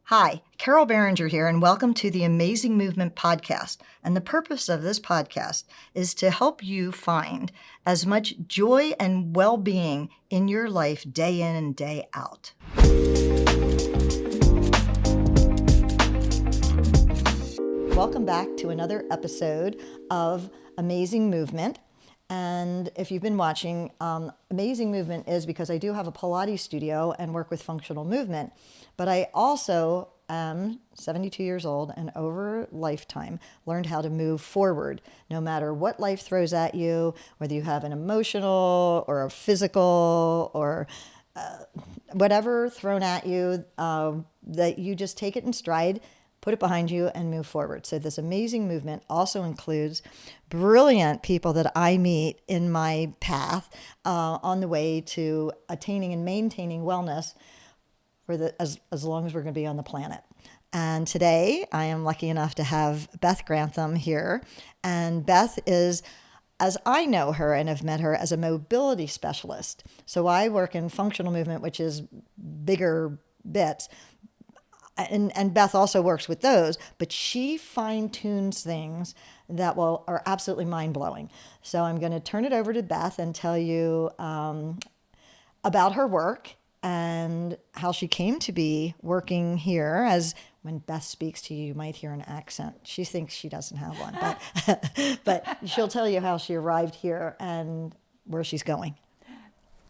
Hi, Carol Beringer here, and welcome to the Amazing Movement podcast. And the purpose of this podcast is to help you find as much joy and well-being in your life day in and day out. Welcome back to another episode of Amazing Movement. And if you've been watching, Amazing Movement is because I do have a Pilates studio and work with functional movement. But I also am 72 years old and over a lifetime learned how to move forward, no matter what life throws at you, whether you have an emotional or a physical or whatever thrown at you, that you just take it in stride, put it behind you, and move forward. So this Amazing Movement also includes brilliant people that I meet in my path on the way to attaining and maintaining wellness for as long as we're going to be on the planet. And today I am lucky enough to have Beth Grantham here. And Beth is, as I know her and have met her, as a mobility specialist. So I work in functional movement, which is bigger bits. And Beth also works with those, but she fine-tunes things that are absolutely mind-blowing. So I'm going to turn it over to Beth and tell you about her work and how she came to be working here. As when Beth speaks to you, you might hear an accent. She thinks she doesn't have one, but she'll tell you how she arrived here and where she's going.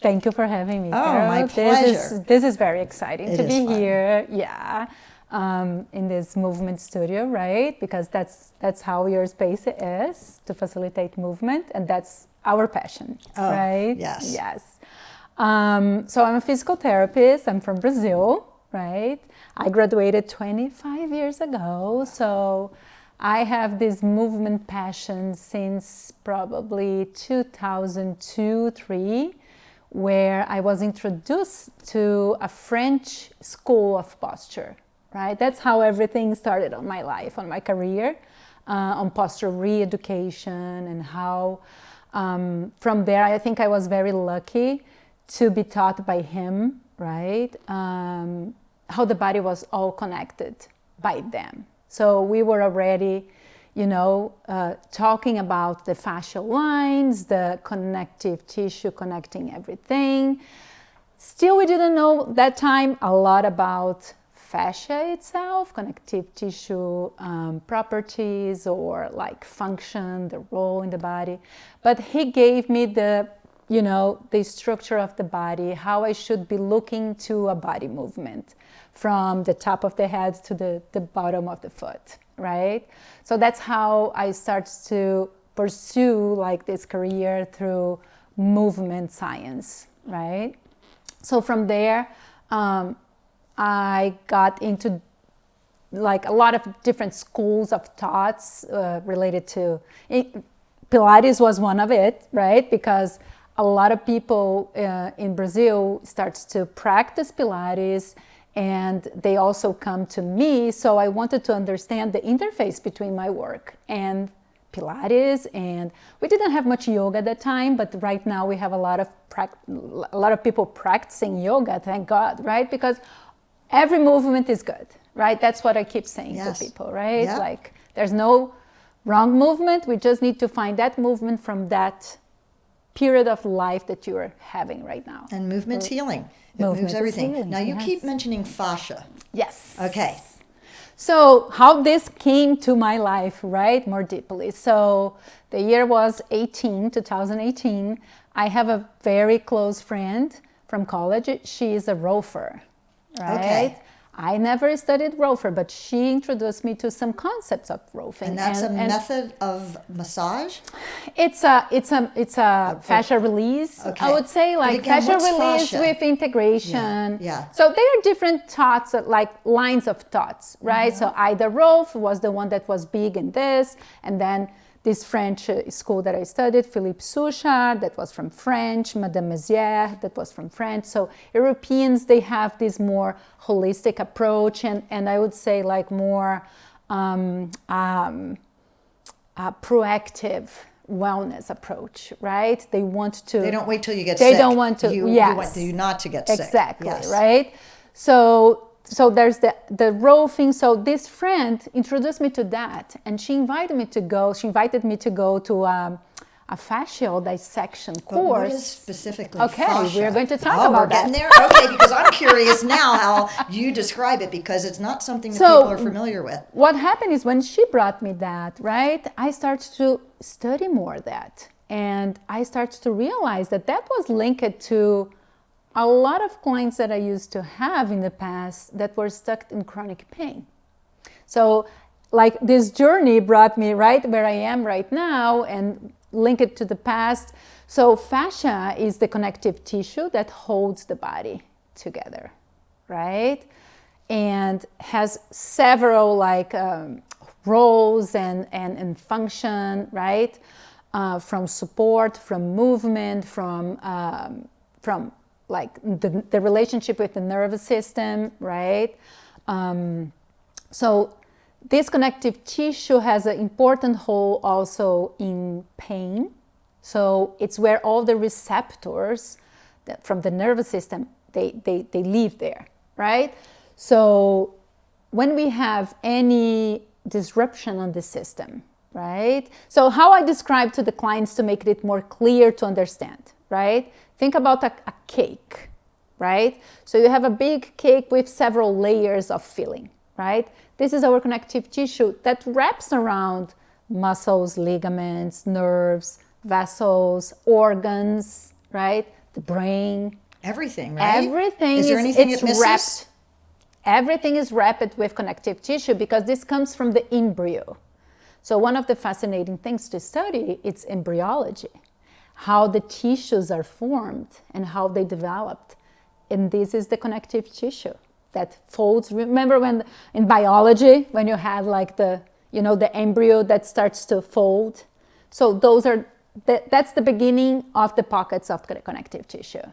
Thank you for having me, Oh, Carol. my pleasure. This is very exciting to be fun. here. Yeah, in this movement studio, right? Because that's how your space is, to facilitate movement, and that's our passion, right? Yes. Yes. So I'm a physical therapist. I'm from Brazil, right? I graduated 25 years ago, so I have this movement passion since probably 2002-3. where I was introduced to a French school of posture, right? That's how everything started on my life, on my career, on postural re-education, and how from there, I think I was very lucky to be taught by him, right? How the body was all connected by them. So we were already talking about the fascial lines, the connective tissue connecting everything. Still, we didn't know that time a lot about fascia itself, connective tissue properties, or like function, the role in the body. But he gave me the structure of the body, how I should be looking to a body movement from the top of the head to the bottom of the foot, right? So that's how I start to pursue like this career through movement science, right? So from there, I got into like a lot of different schools of thoughts related to Pilates was one of it, right? Because a lot of people in Brazil starts to practice Pilates, and they also come to me. So I wanted to understand the interface between my work and Pilates. And we didn't have much yoga at that time, but right now we have a lot of people practicing yoga, thank God, right? Because every movement is good, right? That's what I keep saying to people, right? Yeah. Like there's no wrong movement. We just need to find that movement from that period of life that you are having right now. And movement's healing. It moves everything. Healing. Now you keep mentioning fascia. Yes. Okay. So how this came to my life, right, more deeply. So the year was 2018. I have a very close friend from college. She is a Rolfer, right? Okay. I never studied Rolfer, but she introduced me to some concepts of Rolfing. And that's a method of massage? It's a fascia release. Okay. I would say like again, fascia what's release fascia? with integration. Yeah. So there are different thoughts, like lines of thoughts, right? So Ida Rolf was the one that was big in this, and then this French school that I studied, Philippe Souchard, that was from French, Madame Mézières, that was from French. So Europeans, they have this more holistic approach, and I would say like more proactive wellness approach, right? They don't wait till you get sick. They don't want to, you yes. want you not to get sick. Exactly, yes. right? So so there's the Rolfing. So this friend introduced me to that, and she invited me to go to a fascial dissection course. What is specifically fascia? We're going to talk we're about getting that. there? Okay, because I'm curious now how you describe it, because it's not something that people are familiar with. What happened is when she brought me that, right, I started to study more of that. And I started to realize that was linked to a lot of clients that I used to have in the past that were stuck in chronic pain. So like this journey brought me right where I am right now and link it to the past. So fascia is the connective tissue that holds the body together, right? And has several like roles and function, right? From support, from movement, from like the relationship with the nervous system, right? So this connective tissue has an important role also in pain. So it's where all the receptors from the nervous system, they live there, right? So when we have any disruption on the system, right? So how I describe to the clients to make it more clear to understand, right? Think about a cake, right? So you have a big cake with several layers of filling, right? This is our connective tissue that wraps around muscles, ligaments, nerves, vessels, organs, right? The brain. Everything, right? Everything is there anything it misses? wrapped. Everything is wrapped with connective tissue because this comes from the embryo. So one of the fascinating things to study is embryology, how the tissues are formed and how they developed. And this is the connective tissue that folds. Remember when in biology, when you had like the embryo that starts to fold? So that's the beginning of the pockets of the connective tissue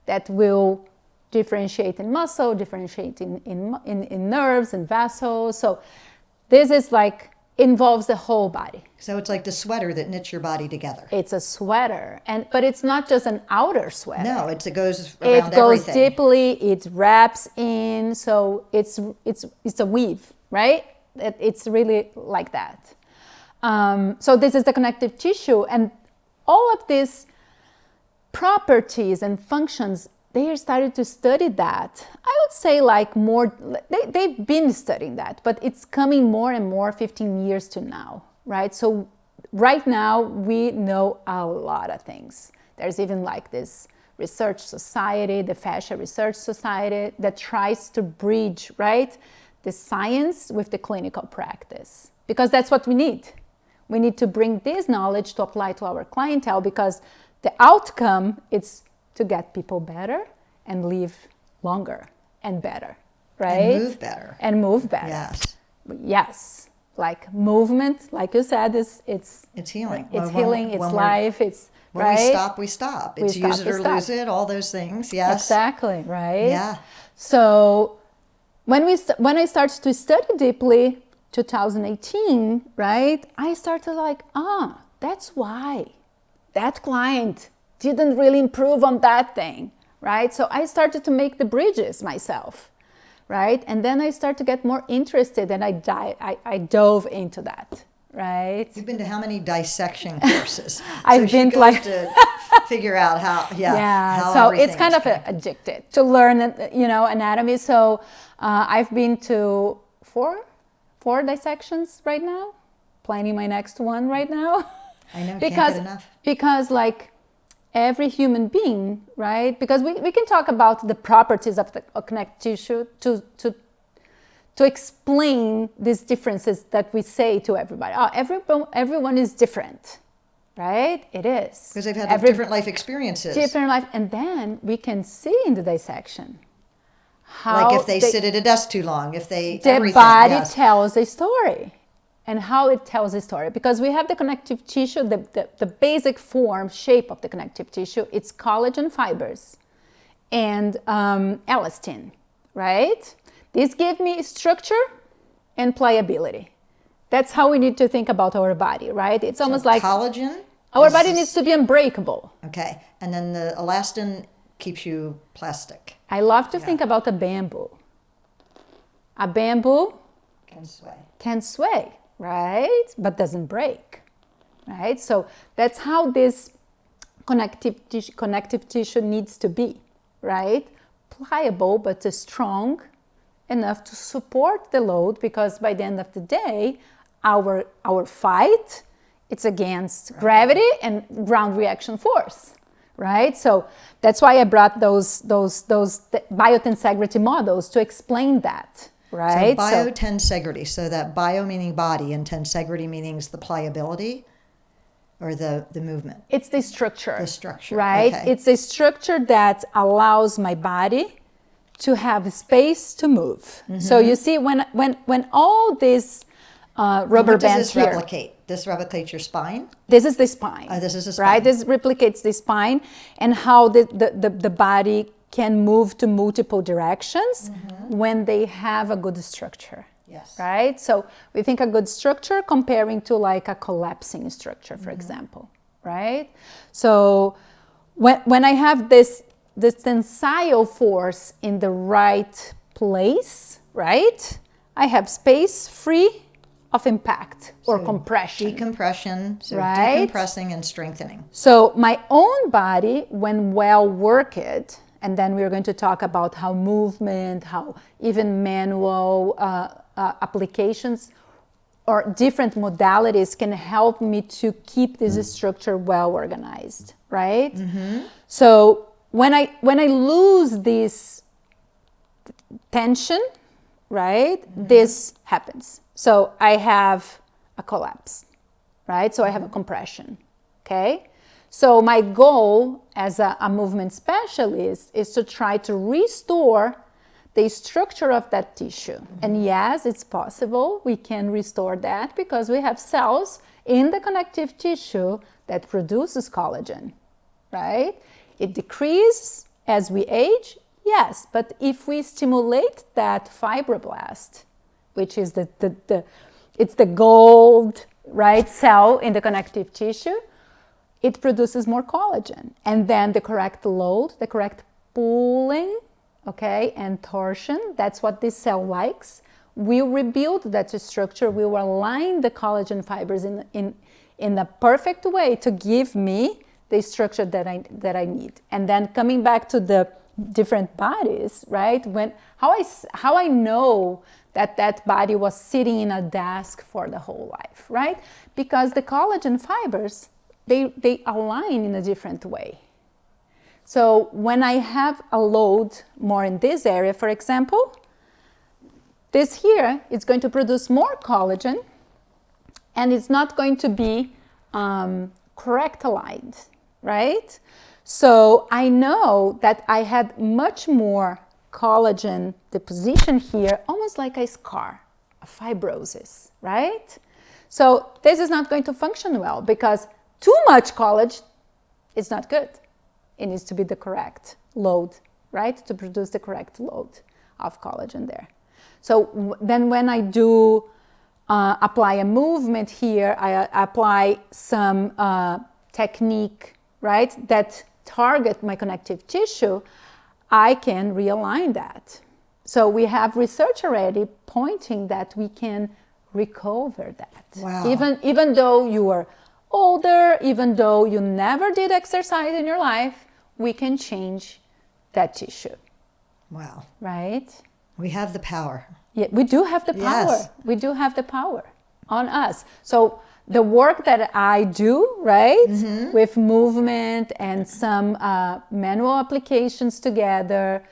that will differentiate in muscle, differentiate in nerves and vessels. So this is like involves the whole body. So it's like the sweater that knits your body together. It's a sweater, but it's not just an outer sweater. No, it goes around everything. It goes deeply. It wraps in. So it's a weave, right? It's really like that. So this is the connective tissue, and all of these properties and functions, they started to study that. I would say like more, they've been studying that, but it's coming more and more 15 years to now, right? So right now we know a lot of things. There's even like this research society, the Fascia Research Society, that tries to bridge, right, the science with the clinical practice, because that's what we need. We need to bring this knowledge to apply to our clientele, because the outcome is to get people better and live longer and better, right? And move better. And move better. Yes. Yes. Like movement, like you said, it's healing. It's healing, it's life, it's when right? we stop. It's use it or lose it, all those things, yes. Exactly, right? Yeah. So when I started to study deeply, 2018, right, I started like, that's why that client didn't really improve on that thing, right? So I started to make the bridges myself, right? And then I started to get more interested, and I dove into that, right? You've been to how many dissection courses? I've been like to figure out how, how so it's kind of connected. addicted to learn, anatomy. So I've been to four dissections right now, planning my next one right now. I know, because, can't get enough. Because like every human being, right? Because we can talk about the properties of the connective tissue to explain these differences that we say to everybody. Everyone is different, right? It is. Because they've had different life experiences. Different life. And then we can see in the dissection how... Like if they sit at a desk too long, if they... The body tells a story. And how it tells a story, because we have the connective tissue, the basic form, shape of the connective tissue, it's collagen fibers and elastin, right? These give me structure and pliability. That's how we need to think about our body, right? It's almost like collagen. Our body needs to be unbreakable. Okay, and then the elastin keeps you plastic. I love to think about a bamboo. A bamboo Can sway. right? But doesn't break, right? So that's how this connective tissue needs to be, right? Pliable, but strong enough to support the load, because by the end of the day, our fight, it's against gravity and ground reaction force, right? So that's why I brought those biotensegrity models to explain that, right? So biotensegrity, so that bio meaning body and tensegrity meaning the pliability or the movement. It's the structure. The structure, right? okay. It's a structure that allows my body to have space to move. Mm-hmm. So you see, when all these rubber bands here. Replicate? This replicates your spine? This is the spine. This is the spine. Right? This replicates the spine, and how the body can move to multiple directions when they have a good structure. Yes. Right? So we think a good structure comparing to like a collapsing structure, for example. Right? So when I have this tensile force in the right place, right? I have space free of impact or compression. Decompression, so right? decompressing and strengthening. So my own body, when well worked, and then we're going to talk about how movement, how even manual applications or different modalities can help me to keep this structure well organized, right? So when I lose this tension, right, this happens. So I have a collapse, right? So I have a compression, okay? So my goal as a movement specialist is to try to restore the structure of that tissue. And yes, it's possible we can restore that because we have cells in the connective tissue that produces collagen, right? It decreases as we age, yes, but if we stimulate that fibroblast, which is it's the gold, right, cell in the connective tissue, it produces more collagen. And then the correct load, the correct pulling, okay, and torsion, that's what this cell likes. We'll rebuild that structure, we will align the collagen fibers in a perfect way to give me the structure that I need. And then coming back to the different bodies, right? How I know that body was sitting in a desk for the whole life, right? Because the collagen fibers, they align in a different way. So when I have a load more in this area, for example, this here is going to produce more collagen, and it's not going to be correct aligned, right? So I know that I had much more collagen deposition here, almost like a scar, a fibrosis, right? So this is not going to function well because too much collagen is not good. It needs to be the correct load, right? To produce the correct load of collagen there. So then when I do apply a movement here, I apply some technique, right, that target my connective tissue, I can realign that. So we have research already pointing that we can recover that. Wow. Even though you are older, even though you never did exercise in your life, we can change that tissue. Wow. Right? We have the power. Yeah, we do have the power. Yes. We do have the power on us. So the work that I do, right, with movement and some manual applications together,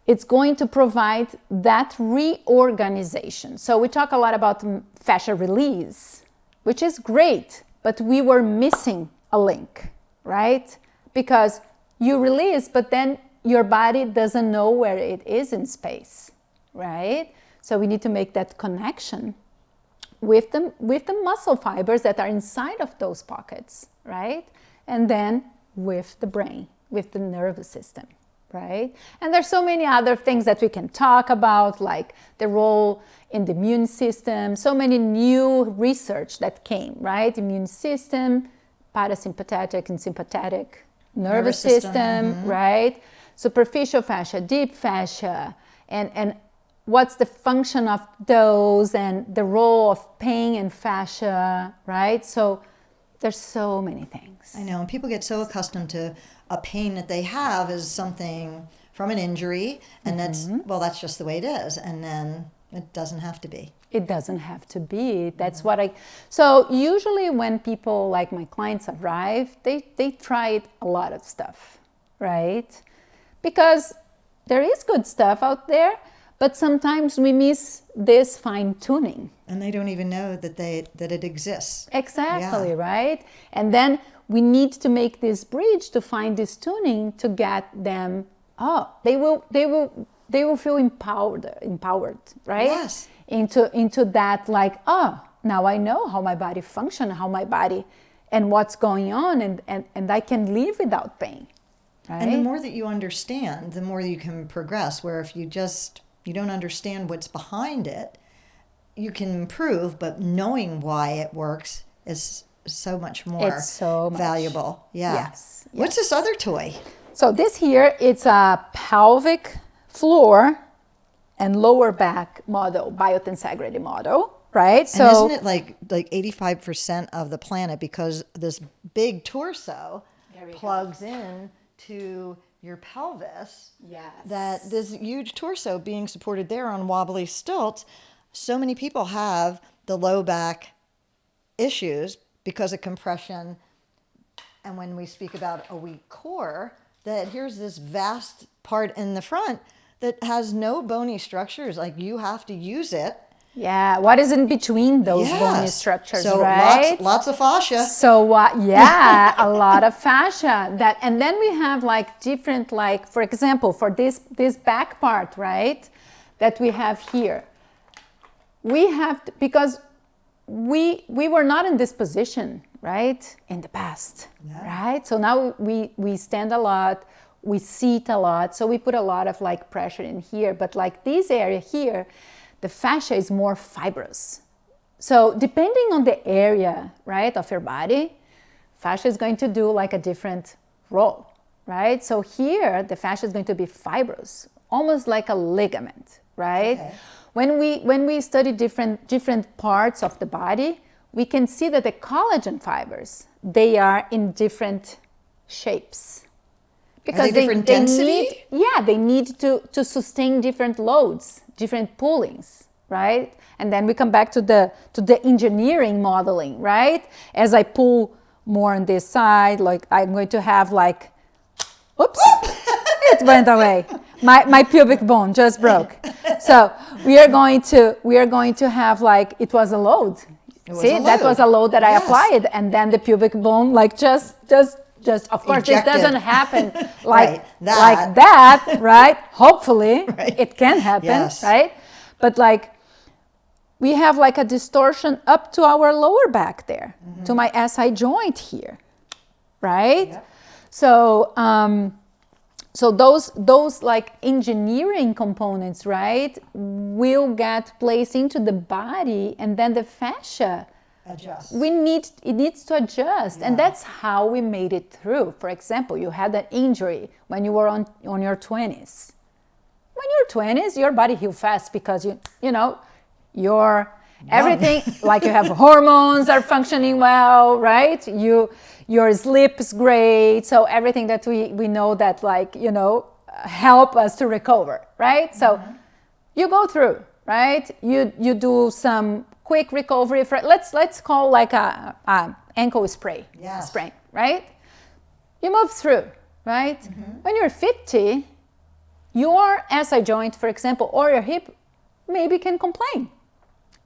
it's going to provide that reorganization. So we talk a lot about fascia release, which is great, but we were missing a link, right? Because you release, but then your body doesn't know where it is in space, right? So we need to make that connection with the muscle fibers that are inside of those pockets, right? And then with the brain, with the nervous system, right? And there's so many other things that we can talk about, like the role in the immune system, so many new research that came, right? Immune system, parasympathetic and sympathetic nervous system, right? Superficial fascia, deep fascia, and what's the function of those and the role of pain and fascia, right? So there's so many things. I know, and people get so accustomed to a pain that they have as something from an injury, and that's just the way it is, and then it doesn't have to be. It doesn't have to be. That's so usually when people, like my clients, arrive, they try a lot of stuff, right? Because there is good stuff out there, but sometimes we miss this fine tuning. And they don't even know that it exists. Exactly, right? And then we need to make this bridge to find this tuning to get them, they will feel empowered, right? Yes. Into that, like, now I know how my body functions, and what's going on, and I can live without pain, right? And the more that you understand, the more you can progress, where if you don't understand what's behind it, you can improve, but knowing why it works is so much more valuable. Yeah. Yes. What's this other toy? So this here, it's a pelvic floor and lower back model, Biotensegrity model, right? And isn't it like 85% of the planet, because this big torso plugs in to your pelvis? Yes. That this huge torso being supported there on wobbly stilts, so many people have the low back issues because of compression. And when we speak about a weak core, that here's this vast part in the front that has no bony structures. Like, you have to use it. Yeah, what is in between those bony structures, so right? lots of fascia. So a lot of fascia. And then we have like different, like, for example, for this back part, right, that we have here. We have to, because we were not in this position, right, in the past, right? So now we stand a lot, we sit a lot, so we put a lot of like pressure in here. But like this area here, the fascia is more fibrous. So depending on the area, right, of your body, fascia is going to do like a different role, right? So here, the fascia is going to be fibrous, almost like a ligament, right? Okay. When we study different parts of the body, we can see that the collagen fibers, they are in different shapes. Because they different density? They need to sustain different loads, different pullings, right? And then we come back to the engineering modeling, right? As I pull more on this side, like I'm going to have like, oops, it went away. My pubic bone just broke. So we are going to have like, it was a load. That was a load that I applied, and then the pubic bone like just of course ejected. This doesn't happen like that, right? Hopefully it can happen, right? But like we have like a distortion up to our lower back there, to my SI joint here, right? Yeah. So those like engineering components, right, will get placed into the body, and then the fascia adjust. It needs to adjust, and that's how we made it through. For example, you had an injury when you were on your 20s. When you're 20s, your body heals fast because you know your everything like you have hormones are functioning well, right? Your sleep is great, so everything that we know that like help us to recover, right? So you go through, right? You do some quick recovery for let's call like a ankle sprain, right? You move through, right? When you're 50, your SI joint, for example, or your hip maybe can complain,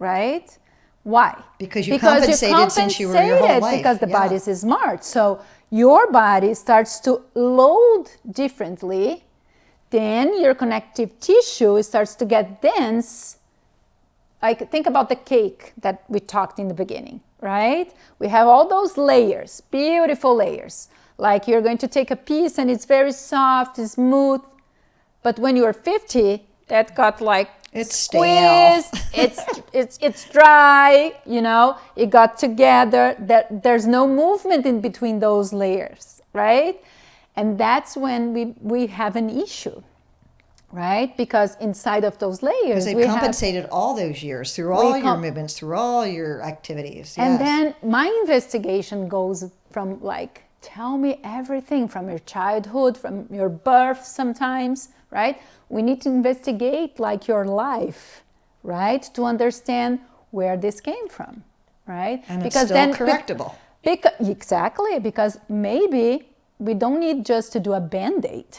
right? Why? Because you compensated since you were your whole life. Because the body is smart. So your body starts to load differently. Then your connective tissue starts to get dense. Like think about the cake that we talked in the beginning, right? We have all those layers, beautiful layers. Like you're going to take a piece and it's very soft, it's smooth. But when you're 50, that got like it's stale. it's dry, it got together. There's no movement in between those layers, right? And that's when we have an issue. right? Because inside of those layers, they've compensated all those years through all your movements, through all your activities. And then my investigation goes from like, tell me everything from your childhood, from your birth sometimes, right? We need to investigate like your life, right? To understand where this came from, right? And because it's still correctable. Exactly, because maybe we don't need just to do a Band-Aid.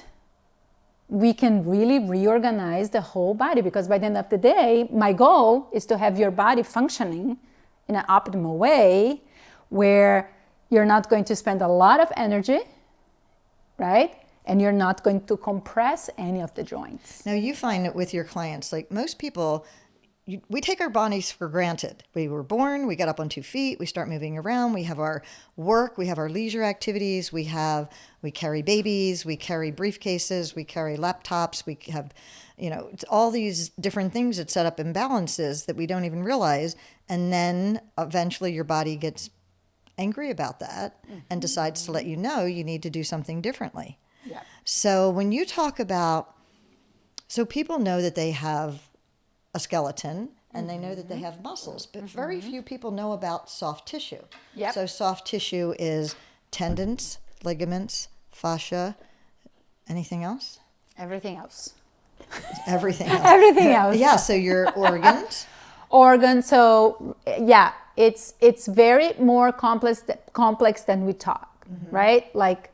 We can really reorganize the whole body, because by the end of the day, my goal is to have your body functioning in an optimal way where you're not going to spend a lot of energy, right? And you're not going to compress any of the joints. Now, you find that with your clients, like most people, we take our bodies for granted. We were born, we got up on 2 feet, we start moving around, we have our work, we have our leisure activities, we carry babies, we carry briefcases, we carry laptops, we have, it's all these different things that set up imbalances that we don't even realize. And then eventually your body gets angry about that and decides to let you know you need to do something differently. Yeah. So when you talk about, so people know that they have a skeleton and they know that they have muscles, but very few people know about soft tissue. Yep. So soft tissue is tendons, ligaments, fascia, anything else? Everything else. Everything else. Everything else. Yeah, so your organs. Organs, so yeah, it's very more complex than we talk, right? Like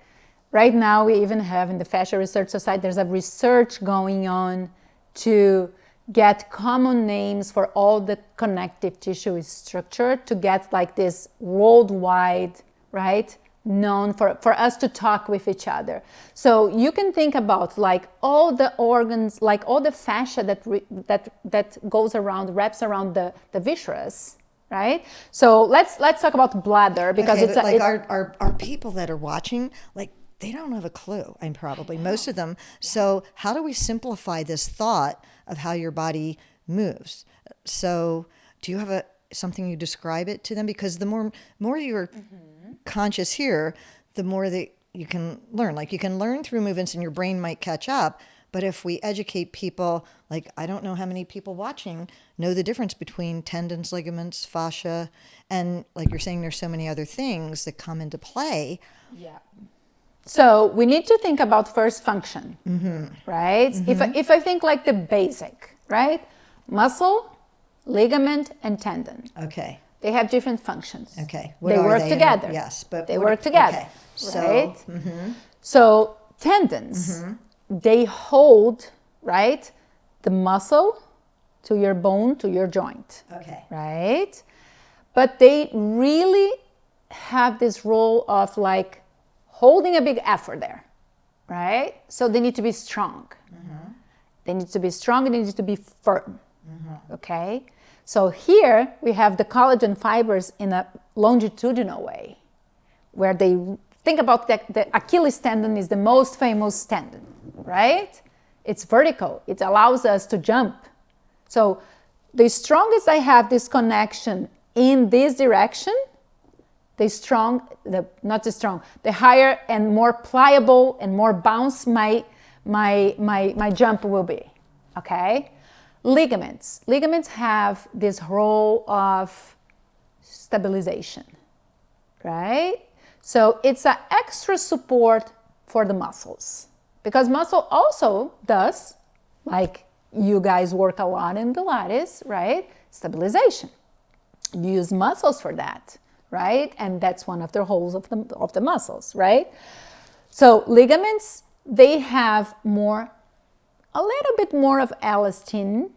right now we even have in the Fascia Research Society, there's a research going on to get common names for all the connective tissue structure, to get like this worldwide, right, known for us to talk with each other. So you can think about like all the organs, like all the fascia that goes around, wraps around the viscerals, right? So let's talk about bladder, because okay, it's like our people that are watching, like they don't have a clue. I'm probably most of them. Yeah. So how do we simplify this thought of how your body moves? So do you have something you describe it to them? Because the more you're conscious here, the more that you can learn. Like you can learn through movements and your brain might catch up. But if we educate people, like I don't know how many people watching know the difference between tendons, ligaments, fascia, and like you're saying, there's so many other things that come into play. Yeah. So we need to think about first function, right? If I think like the basic, right? Muscle, ligament, and tendon. Okay. They have different functions. Okay. They work together. Yes, but they work together. Okay. Right? So tendons, they hold, right, the muscle to your bone, to your joint. Okay. Right? But they really have this role of like holding a big effort there, right? So they need to be strong. They need to be strong, they need to be firm, okay? So here we have the collagen fibers in a longitudinal way, where they think about the Achilles tendon is the most famous tendon, right? It's vertical, it allows us to jump. So the strongest I have this connection in this direction, the higher and more pliable and more bounce my jump will be, okay? Ligaments have this role of stabilization, right? So it's an extra support for the muscles, because muscle also does, like you guys work a lot in Pilates, right? Stabilization. You use muscles for that, right? And that's one of the roles of the muscles, right? So ligaments, they have a little bit more of elastin,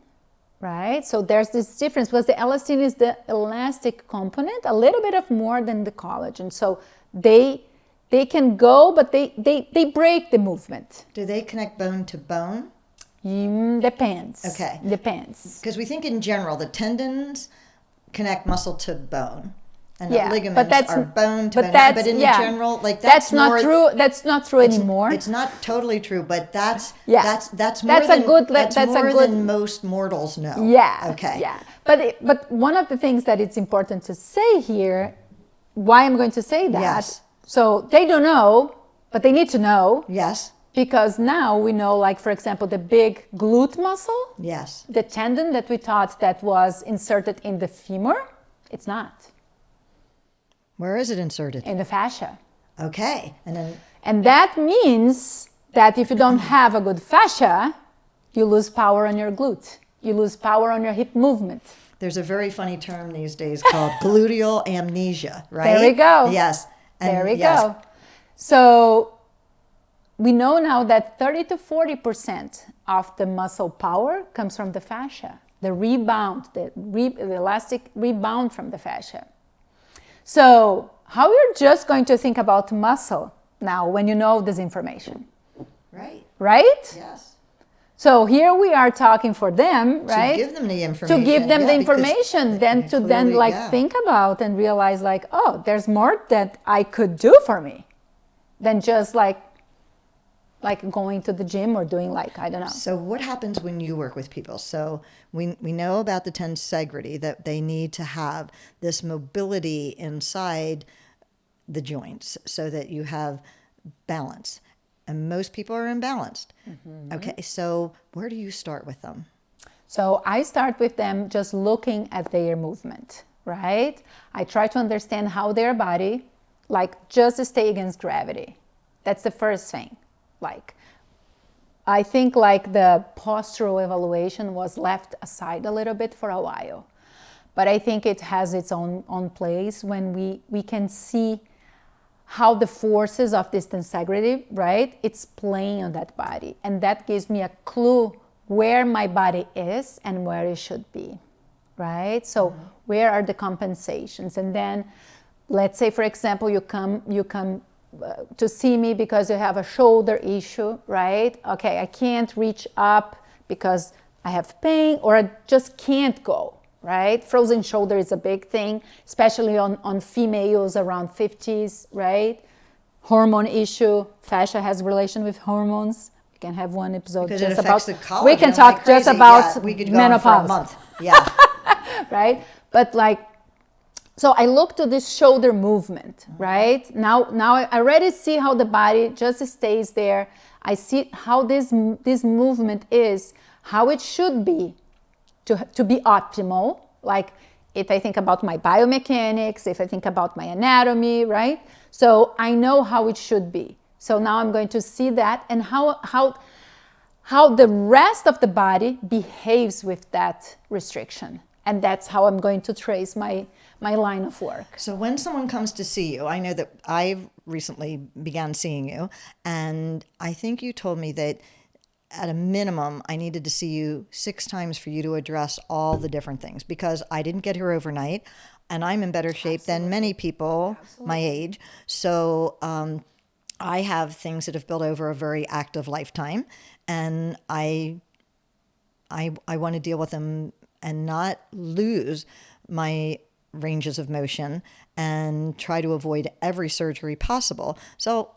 right? So there's this difference, because the elastin is the elastic component, a little bit of more than the collagen. So they can go, but they break the movement. Do they connect bone to bone? Depends. Okay. Depends. Because we think in general the tendons connect muscle to bone, and the Yeah, ligaments are bone to bone. But in yeah, general, like that's not true. That's not true anymore. It's not totally true, but that's more than most mortals know. Yeah. Okay. Yeah. But one of the things that it's important to say here, why I'm going to say that. Yes. So they don't know, but they need to know. Yes. Because now we know, like, for example, the big glute muscle, Yes. the tendon that we thought that was inserted in the femur, it's not. Where is it inserted? In the fascia. Okay. And that means that if you don't have a good fascia, you lose power on your glute. You lose power on your hip movement. There's a very funny term these days called gluteal amnesia, right? There we go. Yes. There we go. So we know now that 30 to 40% of the muscle power comes from the fascia, the rebound, the elastic rebound from the fascia. So how you're just going to think about muscle now when you know this information? Right. Right? Yes. So here we are talking for them, right? To give them the information. To give them the information, then to clearly, then like think about and realize like, oh, there's more that I could do for me than just like going to the gym or doing like, I don't know. So what happens when you work with people? So we know about the tensegrity, that they need to have this mobility inside the joints so that you have balance. And most people are imbalanced. Mm-hmm. Okay, so where do you start with them? So I start with them just looking at their movement, right? I try to understand how their body, like, just stay against gravity. That's the first thing. Like, I think like the postural evaluation was left aside a little bit for a while. But I think it has its own place when we can see how the forces of this tensegrity, right, it's playing on that body. And that gives me a clue where my body is and where it should be, right? So where are the compensations? And then let's say, for example, you come to see me because you have a shoulder issue, right? Okay, I can't reach up because I have pain, or I just can't go. Right? Frozen shoulder is a big thing, especially on females around 50s, right? Hormone issue, fascia has relation with hormones. We can have one episode because just it affects about, the collagen we can talk like just crazy. about yeah, we could go menopause. on for a month. Yeah. Right? But like, so I look to this shoulder movement, right? Now I already see how the body just stays there. I see how this movement is, how it should be, to be optimal. Like if I think about my biomechanics, if I think about my anatomy, right? So I know how it should be. So now I'm going to see that and how the rest of the body behaves with that restriction. And that's how I'm going to trace my line of work. So when someone comes to see you, I know that I've recently began seeing you, and I think you told me that at a minimum, I needed to see you 6 times for you to address all the different things, because I didn't get here overnight and I'm in better shape than many people my age. So I have things that have built over a very active lifetime, and I want to deal with them and not lose my ranges of motion and try to avoid every surgery possible. So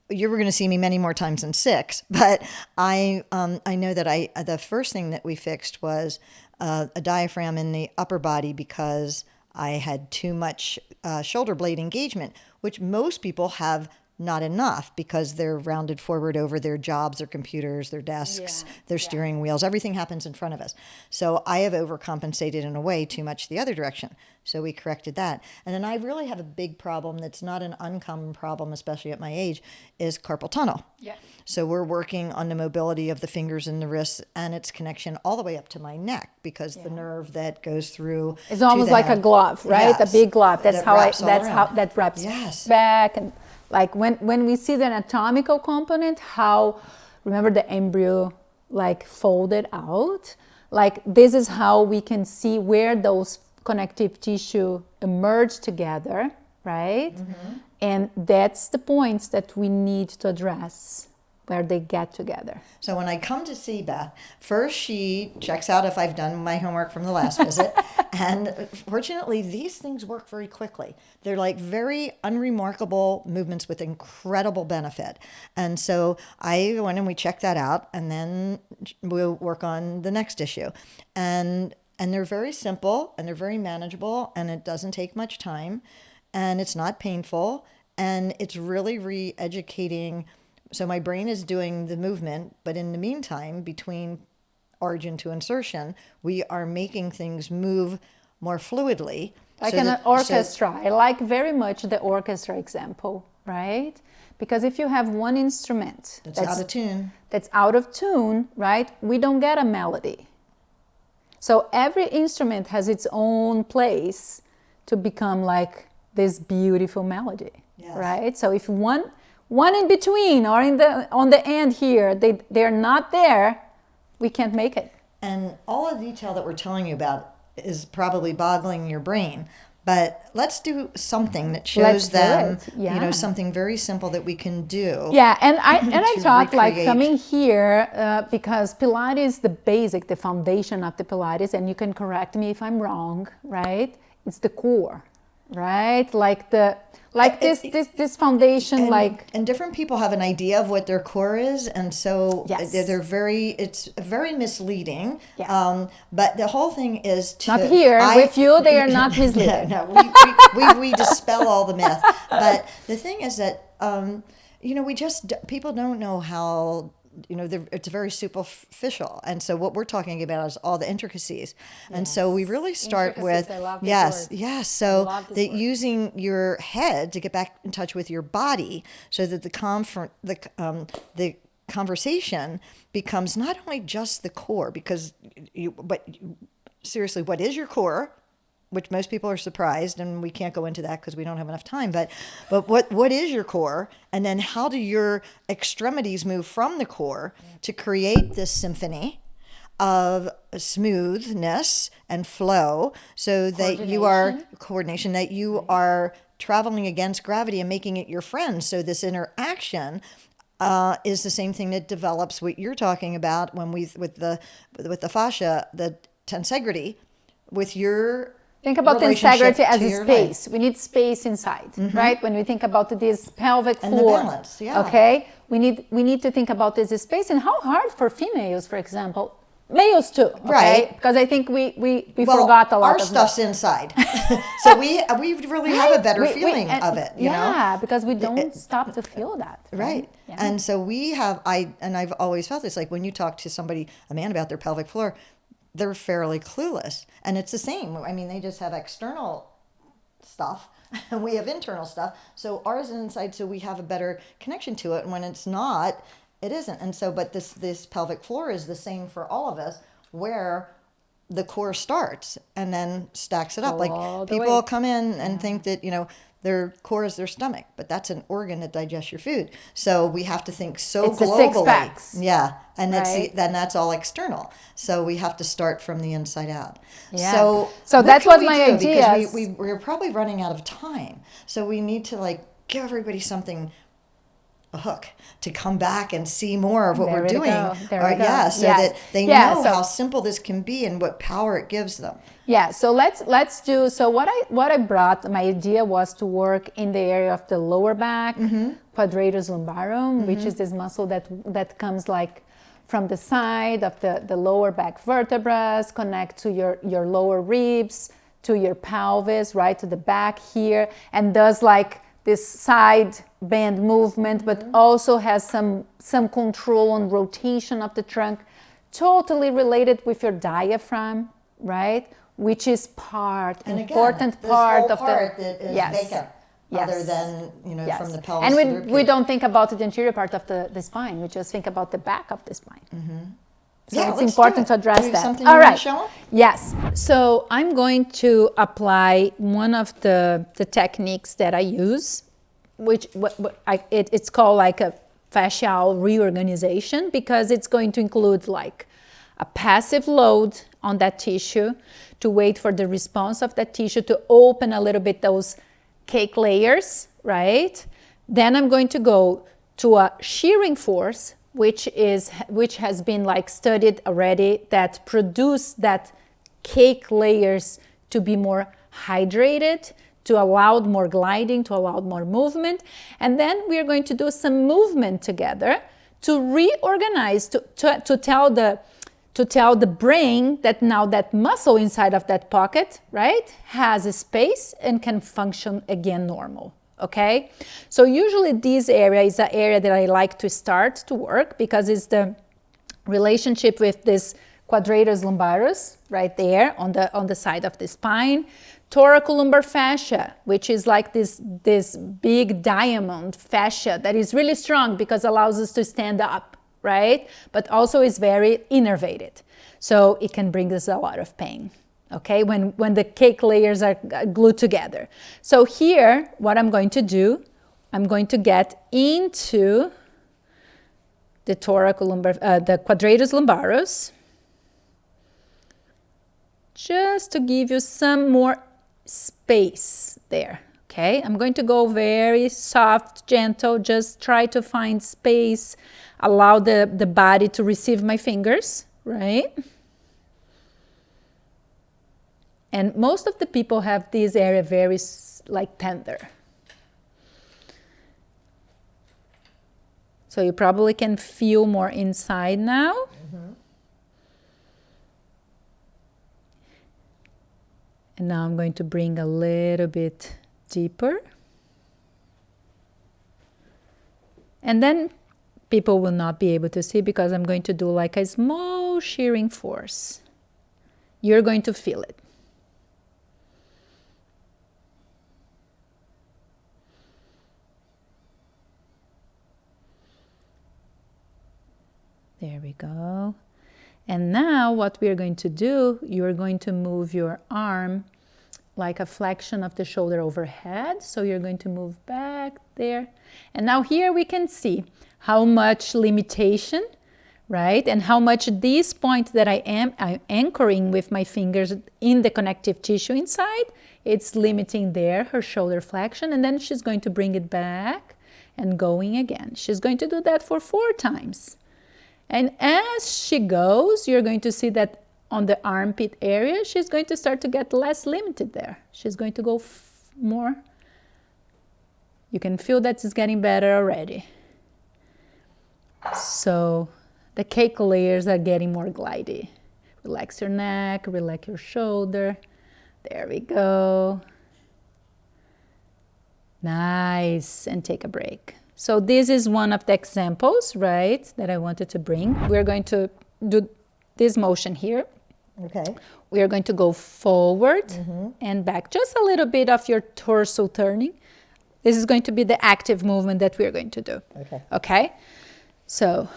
you were going to see me many more times than 6, but I know that the first thing that we fixed was a diaphragm in the upper body because I had too much shoulder blade engagement, which most people have not enough because they're rounded forward over their jobs, their computers, their desks, their steering wheels. Everything happens in front of us. So I have overcompensated in a way too much the other direction. So we corrected that. And then I really have a big problem that's not an uncommon problem, especially at my age, is carpal tunnel. Yeah. So we're working on the mobility of the fingers and the wrists and its connection all the way up to my neck, because the nerve that goes through it's almost like a glove, right? Yes. A big glove. That's That how that wraps back. And like when we see the anatomical component, how, remember the embryo like folded out, like this is how we can see where those connective tissue emerge together, right? Mm-hmm. And that's the points that we need to address, where they get together. So when I come to see Beth, first she checks out if I've done my homework from the last visit. And fortunately, these things work very quickly. They're like very unremarkable movements with incredible benefit. And so I go in and we check that out, and then we'll work on the next issue. And they're very simple and they're very manageable, and it doesn't take much time, and it's not painful, and it's really re-educating So my brain is doing the movement, but in the meantime, between origin to insertion, we are making things move more fluidly. Like an orchestra. I like very much the orchestra example, right? Because if you have one instrument that's out of tune, right, we don't get a melody. So every instrument has its own place to become like this beautiful melody, right? So if one in between or on the end here, they're not there, we can't make it. And all the detail that we're telling you about is probably boggling your brain. But let's do something that shows them, something very simple that we can do. Yeah, and I thought like coming here, because Pilates, the basic, the foundation of the Pilates, and you can correct me if I'm wrong, right? It's the core, right? Like this foundation, and different people have an idea of what their core is, and so it's very misleading. Yeah. But the whole thing is not here with you. They are not misleading. No, we dispel all the myth. But the thing is that people don't know how. It's very superficial, and so what we're talking about is all the intricacies, and so we really start with so that using your head to get back in touch with your body, so that the conversation becomes not only just the core, but seriously, what is your core? Which most people are surprised, and we can't go into that because we don't have enough time. But what is your core, and then how do your extremities move from the core to create this symphony of smoothness and flow, so that you are coordination, that you are traveling against gravity and making it your friend. So this interaction is the same thing that develops what you're talking about when with the fascia, the tensegrity, with your. Think about tensegrity as a space. We need space inside, right? When we think about this pelvic floor, and the balance, okay, we need to think about this space, and how hard for females, for example, males too, okay? Right? Because I think we forgot a lot. Our stuff's inside, so we really have a better feeling of it. You know? Because we don't stop to feel that, right? Yeah. And so I've always felt this, like when you talk to a man about their pelvic floor, they're fairly clueless. And it's the same. I mean, they just have external stuff and we have internal stuff. So ours is inside, so we have a better connection to it. And when it's not, it isn't. And so, but this pelvic floor is the same for all of us, where the core starts and then stacks it up. Like people come in and think that, their core is their stomach, but that's an organ that digests your food. So we have to think globally. The 6 packs. Yeah, and that's all external. So we have to start from the inside out. Yeah. So that was my idea. Because we're probably running out of time. So we need to give everybody a hook to come back and see more of what we're doing. That they know how simple this can be and what power it gives them. Yeah, so let's do, so what I brought, my idea was to work in the area of the lower back, Quadratus lumbarum, which is this muscle that comes from the side of the lower back vertebrae, connect to your lower ribs, to your pelvis, right, to the back here, and does this side bend movement, but also has some control on rotation of the trunk, totally related with your diaphragm, right? Which is important part of that is vacant, other than from the pelvis. And we don't think about the anterior part of the spine. We just think about the back of the spine. So it's important to address that. All right. Show them? Yes. So I'm going to apply one of the techniques that I use, which it's called a fascial reorganization, because it's going to include a passive load on that tissue to wait for the response of that tissue to open a little bit those cake layers, right? Then I'm going to go to a shearing force, which has been studied already, that produce that cake layers to be more hydrated, to allow more gliding, to allow more movement. And then we are going to do some movement together to reorganize, to tell the brain that now that muscle inside of that pocket, right, has a space and can function again normal. okay? So usually this area is an area that I like to start to work because it's the relationship with this Quadratus lumbaris right there on the side of the spine. Thoracolumbar fascia, which is like this big diamond fascia that is really strong because it allows us to stand up, right? But also is very innervated. So it can bring us a lot of pain, okay, when the cake layers are glued together. So here, what I'm going to do, I'm going to get into the the Quadratus lumbaris, just to give you some more space there, okay? I'm going to go very soft, gentle, just try to find space, allow the body to receive my fingers, right? And most of the people have this area very like tender. So you probably can feel more inside now. Mm-hmm. And now I'm going to bring a little bit deeper. And then people will not be able to see because I'm going to do like a small shearing force. You're going to feel it. There we go. And now what we are going to do, you're going to move your arm like a flexion of the shoulder overhead. So you're going to move back there. And now here we can see how much limitation, right? And how much this point that I'm anchoring with my fingers in the connective tissue inside, it's limiting there, her shoulder flexion. And then she's going to bring it back and going again. She's going to do that for 4 times. And as she goes, you're going to see that on the armpit area, she's going to start to get less limited there. She's going to go more. You can feel that it's getting better already. So the cake layers are getting more glidey. Relax your neck, relax your shoulder. There we go. Nice. And take a break. So this is one of the examples, right, that I wanted to bring. We're going to do this motion here. Okay. We are going to go forward and back. Just a little bit of your torso turning. This is going to be the active movement that we're going to do. Okay. Okay? So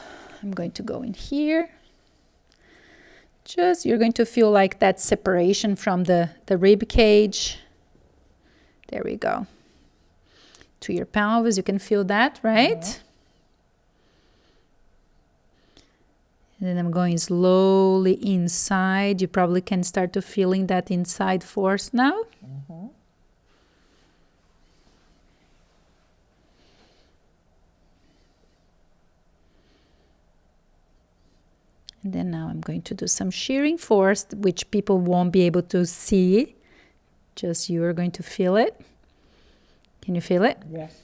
I'm going to go in here. Just, you're going to feel like that separation from the rib cage. There we go. To your pelvis, you can feel that, right? Mm-hmm. And then I'm going slowly inside. You probably can start to feeling that inside force now. Mm-hmm. And then now I'm going to do some shearing force, which people won't be able to see. Just you are going to feel it. Can you feel it? Yes.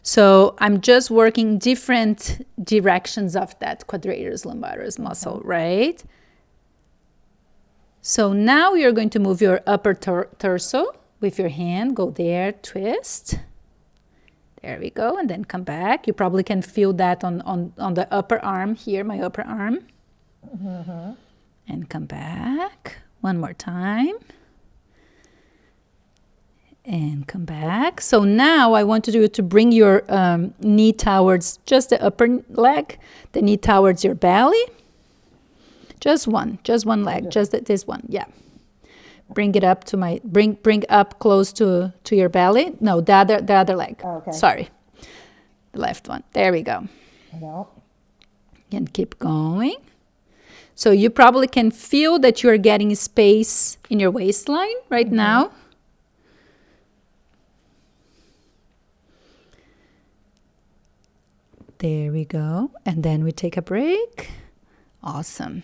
So I'm just working different directions of that Quadratus lumbaris muscle, right? So now you're going to move your upper torso with your hand. Go there, twist. There we go. And then come back. You probably can feel that on the upper arm here, my upper arm. Mm-hmm. And come back. One more time. And come back. So now I want you to bring your knee towards just the upper leg, the knee towards your belly. Just one leg, just this one, yeah. Bring it up to bring up close to your belly. No, the other leg. Oh, okay. Sorry, the left one. There we go. No. And keep going. So you probably can feel that you're getting space in your waistline right now. There we go. And then we take a break. Awesome.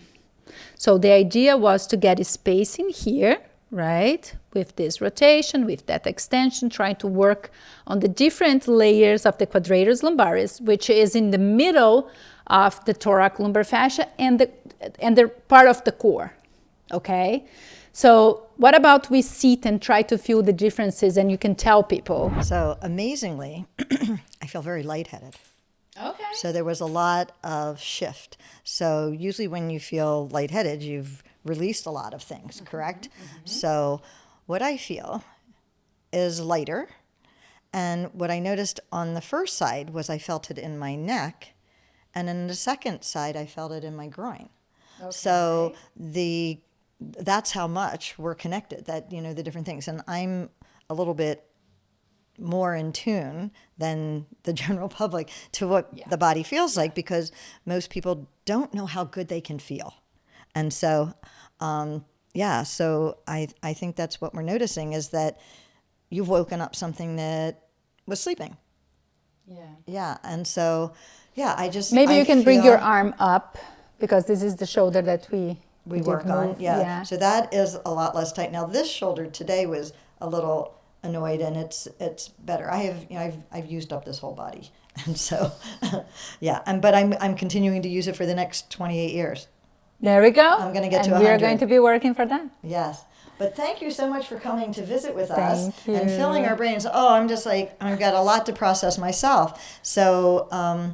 So the idea was to get a space in here, right? With this rotation, with that extension, trying to work on the different layers of the Quadratus lumbaris, which is in the middle of the thoracolumbar fascia and the part of the core, Okay? So what about we sit and try to feel the differences and you can tell people? So amazingly, I feel very lightheaded. Okay. So there was a lot of shift. So usually when you feel lightheaded, you've released a lot of things, correct? So what I feel is lighter. And what I noticed on the first side was I felt it in my neck. And in the second side, I felt it in my groin. Okay. So that's how much we're connected, that, you know, the different things. And I'm a little bit more in tune than the general public to what the body feels like, because most people don't know how good they can feel. And so, so I think that's what we're noticing, is that you've woken up something that was sleeping. Yeah. Yeah. And so, I Maybe I you can bring feel- your arm up, because this is the shoulder that we we did work on. move. Yeah. So that is a lot less tight. Now this shoulder today was a little annoyed, and it's better. I've used up this whole body, and so but I'm continuing to use it for the next 28 years. There we go. I'm going to get to 100. And we are going to be working for that. Yes. But thank you so much for coming to visit with us Thank you. and filling our brains. Oh, I'm just like, I've got a lot to process myself. So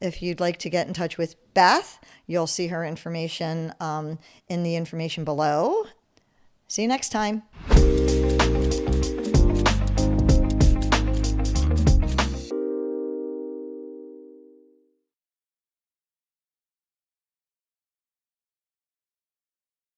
if you'd like to get in touch with Beth, you'll see her information in the information below. See you next time.